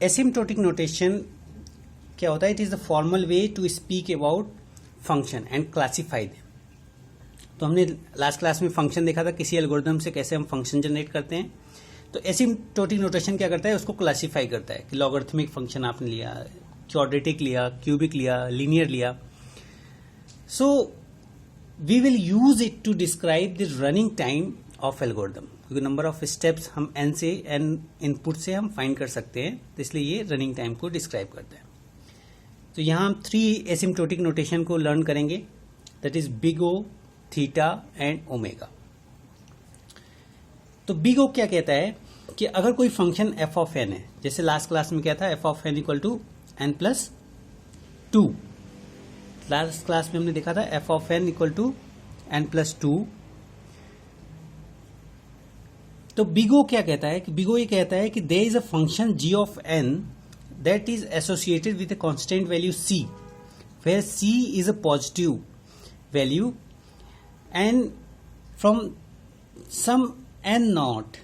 Asymptotic notation क्या होता है? It is the formal way to speak about function and classify them. तो हमने लास्ट क्लास में फंक्शन देखा था, किसी एल्गोरिथम से कैसे हम फंक्शन जनरेट करते हैं। तो एसिम्प्टोटिक नोटेशन क्या करता है? उसको क्लासीफाई करता है कि लॉगरिथमिक फंक्शन आपने लिया, क्वाड्रेटिक लिया, क्यूबिक लिया, लीनियर लिया। So we will use it to describe the running time of algorithm, क्योंकि नंबर ऑफ स्टेप्स हम एन इनपुट से हम फाइंड कर सकते हैं, तो इसलिए ये रनिंग टाइम को डिस्क्राइब करता है। तो यहां हम 3 एसिम्प्टोटिक नोटेशन को लर्न करेंगे, that is big O, theta and omega. तो बिग ओ क्या कहता है कि अगर कोई फंक्शन एफ ऑफ एन है, जैसे लास्ट क्लास में क्या था, f of n equal to N plus 2। Last class में हमने देखा था f of n equal to N plus 2। तो बिग ओ क्या कहता है कि बिग ओ ये कहता है कि there is a function G of N that is associated with a constant value C, where C is a positive value and from some N naught,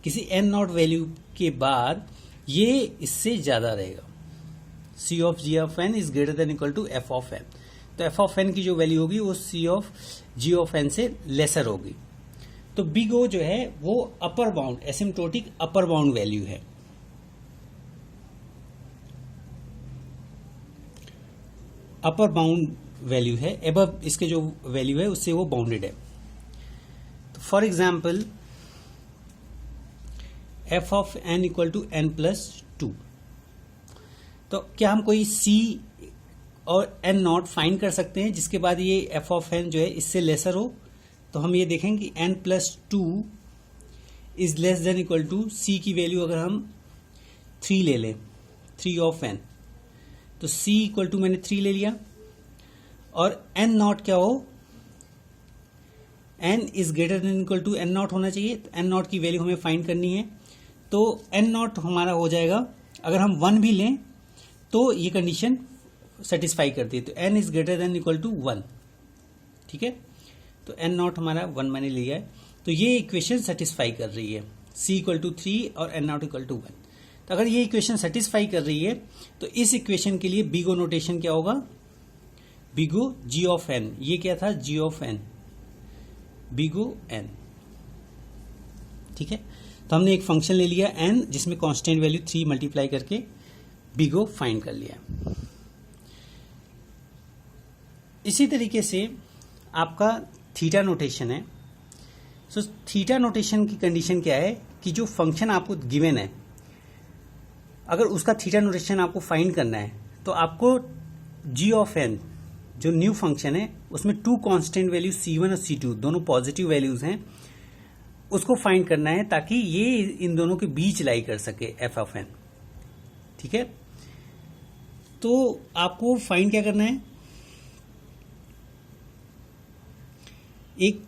किसी एन नॉट वैल्यू के बाद ये इससे ज्यादा रहेगा। C of ji of N is greater than equal to F of N. तो F of N की जो वैल्यू होगी वो C of ji of N से लेसर होगी। तो बिग ओ जो है वो upper bound, asymptotic upper bound value है। अपर बाउंड वैल्यू है, एबव इसके जो वैल्यू है उससे वो बाउंडेड है। तो for example f of n equal to N plus 2। तो क्या हम कोई सी और एन नॉट फाइंड कर सकते हैं जिसके बाद ये एफ ऑफ एन जो है इससे लेसर हो? तो हम ये देखेंगे कि N plus 2 is less than equal to C की वैल्यू अगर हम 3 ले लें, 3 ऑफ एन, तो सी इक्वल टू मैंने 3 ले लिया, और एन नॉट क्या हो, n is greater than equal to n naught होना चाहिए। तो एन नॉट की वैल्यू हमें फाइंड करनी है। तो एन नॉट हमारा हो जाएगा, अगर हम 1 भी लें तो ये कंडीशन सेटिस्फाई करती है। तो n is greater than equal to 1, ठीक है। तो एन नॉट हमारा 1 मैंने लिया है, तो ये इक्वेशन सेटिस्फाई कर रही है, सी इक्वल टू 3 और एन नॉट इक्वल टू 1। तो अगर ये इक्वेशन सेटिस्फाई कर रही है तो इस इक्वेशन के लिए बिग ओ नोटेशन क्या होगा? Big O G of N. ये क्या था? G of N, big O N, ठीक है। तो हमने एक फंक्शन ले लिया एन जिसमें कांस्टेंट वैल्यू 3 मल्टीप्लाई करके बिग ओ फाइंड कर लिया। इसी तरीके से आपका थीटा नोटेशन है। सो थीटा नोटेशन की कंडीशन क्या है कि जो फंक्शन आपको गिवन है, अगर उसका थीटा नोटेशन आपको फाइंड करना है तो आपको जी ऑफ एन जो न्यू फंक्शन है उसमें 2 कांस्टेंट वैल्यू C1 और C2 दोनों पॉजिटिव वैल्यूज हैं, उसको फाइंड करना है ताकि ये इन दोनों के बीच लाई कर सके एफ ऑफ एन, ठीक है। तो आपको फाइंड क्या करना है? एक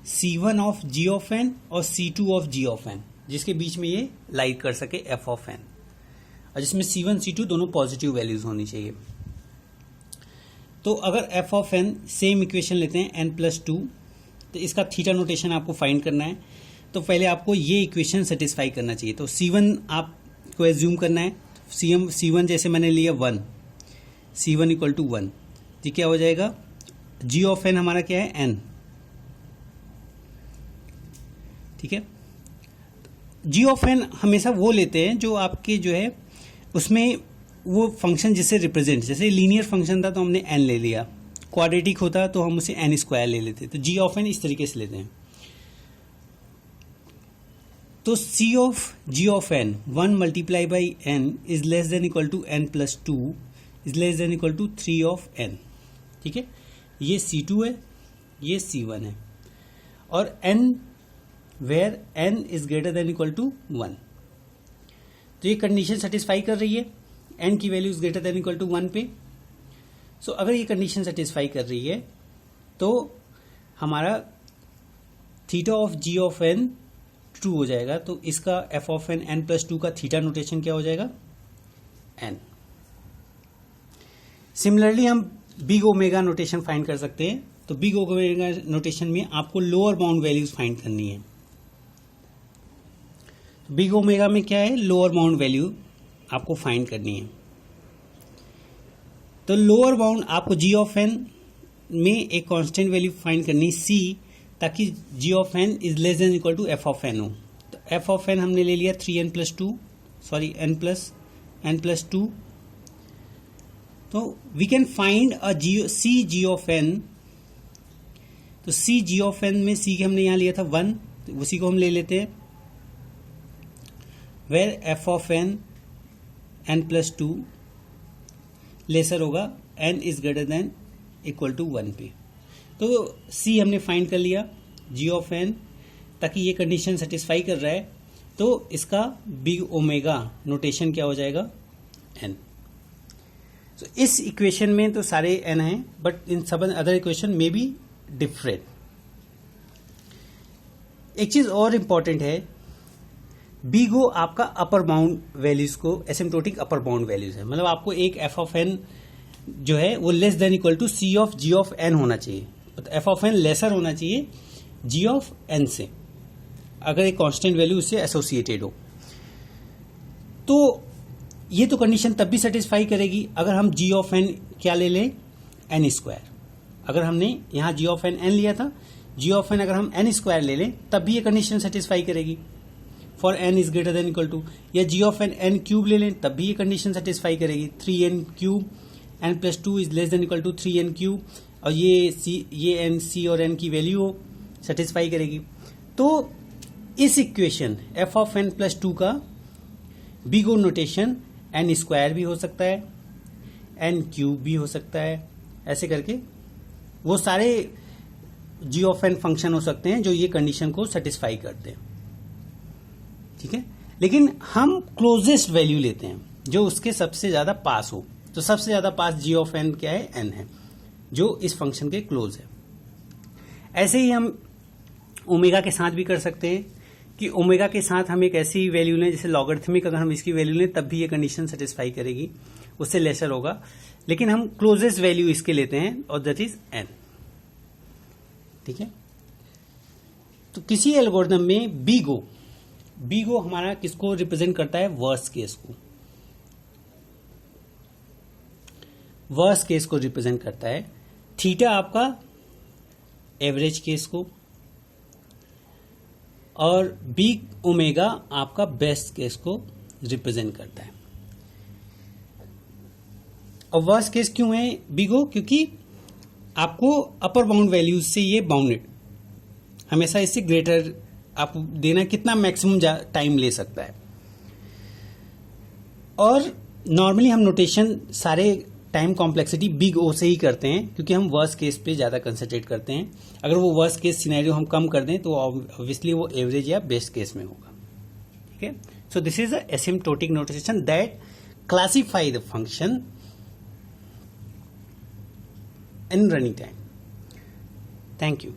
C1 of ji of N और C2 of ji of N जिसके बीच में ये लाई कर सके एफ ऑफ एन, और जिसमें C1 C2 दोनों पॉजिटिव वैल्यूज होनी चाहिए। तो अगर f of n same equation लेते हैं एन प्लस 2, तो इसका थीटा नोटेशन आपको फाइंड करना है। तो पहले आपको ये इक्वेशन सेटिस्फाई करना चाहिए। तो C1 आपको एज्यूम करना है, C1 जैसे मैंने लिया 1, C1 इक्वल टू 1, ये क्या हो जाएगा? जी ऑफ एन हमारा क्या है? एन, ठीक है। जी ऑफ एन हमेशा वो लेते हैं जो आपके जो है उसमें वो फंक्शन जिसे रिप्रेजेंट, जैसे लीनियर फंक्शन था तो हमने एन ले लिया, क्वाड्रेटिक होता तो हम उसे एन स्क्वायर ले लेते। तो जी ऑफ एन इस तरीके से लेते हैं। तो C of ji of N 1 multiply by N is less than equal to N plus 2 is less than equal to 3 of N, ठीक है। ये C2 है, ये C1 है, और n where n is greater than equal to 1। तो ये condition satisfy कर रही है n की value is greater than equal to 1 पे। सो अगर ये कंडीशन सेटिस्फाई कर रही है तो हमारा theta of ji of n true हो जाएगा। तो इसका f of n n plus 2 का थीटा नोटेशन क्या हो जाएगा? n। सिमिलरली हम बिग ओमेगा नोटेशन फाइंड कर सकते हैं। तो बिग ओमेगा नोटेशन में आपको लोअर बाउंड वैल्यूज फाइंड करनी है। बिग ओमेगा में क्या है, लोअर बाउंड वैल्यू आपको फाइंड करनी है। तो लोअर बाउंड आपको जी ऑफ एन में एक कांस्टेंट वैल्यू फाइंड करनी सी, ताकि G of N is less than equal to F of N हो। तो एफ ऑफ एन हमने ले लिया 3n+2, सॉरी n+2। तो we can find a c g of N. तो सी जी ऑफ एन में सी के हमने यहां लिया था 1, तो उसी को हम ले लेते हैं, where f of n n+2 lesser होगा n is greater than equal to 1 पे। तो सी हमने फाइंड कर लिया जी ऑफ एन, ताकि ये कंडीशन सेटिस्फाई कर रहा है, तो इसका बिग ओमेगा नोटेशन क्या हो जाएगा, एन। तो इस इक्वेशन में तो सारे एन हैं, बट इन सब अदर इक्वेशन में बी डिफरेंट। एक चीज और इंपॉर्टेंट है, बिग ओ आपका अपर बाउंड वैल्यूज को एसिम्प्टोटिक अपर बाउंड वैल्यूज है, मतलब आपको एक एफ ऑफ एन जो है वो less than equal to c of ji of n होना चाहिए। तो एफ ऑफ एन लेसर होना चाहिए जी ऑफ एन से, अगर एक कांस्टेंट वैल्यू उससे एसोसिएटेड हो। तो ये तो कंडीशन तब भी सेटिस्फाई करेगी अगर हम जी ऑफ एन क्या ले लें, एन स्क्वायर। अगर हमने यहां जी ऑफ एन एन लिया था, जी ऑफ एन अगर हम एन स्क्वायर ले लें तब भी ये कंडीशन सेटिस्फाई करेगी, for n is greater than equal to. या g of n n cube ले लें तब भी ये कंडीशन सेटिस्फाई करेगी, 3n³ n+2 is less than equal to 3n³, और ये एन सी और एन की वैल्यू सेटिस्फाई करेगी। तो इस इक्वेशन एफ ऑफ n+2 का big O notation n square भी हो सकता है, n³ भी हो सकता है, ऐसे करके वो सारे जी ऑफ एन फंक्शन हो सकते हैं जो ये कंडीशन को सेटिस्फाई करते हैं, ठीक है। लेकिन हम क्लोजेस्ट वैल्यू लेते हैं जो उसके सबसे ज्यादा पास हो। तो सबसे ज्यादा पास जी ऑफ एन क्या है, एन है, जो इस फंक्शन के क्लोज है। ऐसे ही हम ओमेगा के साथ भी कर सकते हैं कि ओमेगा के साथ हम एक ऐसी वैल्यू लें, जैसे लॉगरिथमिक अगर हम इसकी वैल्यू लें तब भी ये कंडीशन सेटिस्फाई करेगी, उससे लेसर होगा। लेकिन हम क्लोजेस्ट वैल्यू इसके लेते हैं और दैट इज एन, ठीक है। तो किसी एल्गोरिथम में बिग ओ हमारा किसको रिप्रेजेंट करता है, वर्स्ट केस को। वर्स्ट केस को रिप्रेजेंट करता है, थीटा आपका एवरेज केस को, और बिग ओमेगा आपका बेस्ट केस को रिप्रेजेंट करता है। और वर्स्ट केस क्यों है बिग ओ, क्योंकि आपको अपर बाउंड वैल्यूज से ये बाउंडेड, हमेशा इससे ग्रेटर आप देना कितना मैक्सिमम टाइम ले सकता है। और नॉर्मली हम नोटेशन सारे टाइम कॉम्प्लेक्सिटी बिग ओ से ही करते हैं, क्योंकि हम वर्स्ट केस पे ज्यादा कंसंट्रेट करते हैं। अगर वो वर्स्ट केस सिनेरियो हम कम कर दें तो ऑब्वियसली वो एवरेज या बेस्ट केस में होगा, ठीक है। So this is a asymptotic notation that classify the function in running time. Thank you.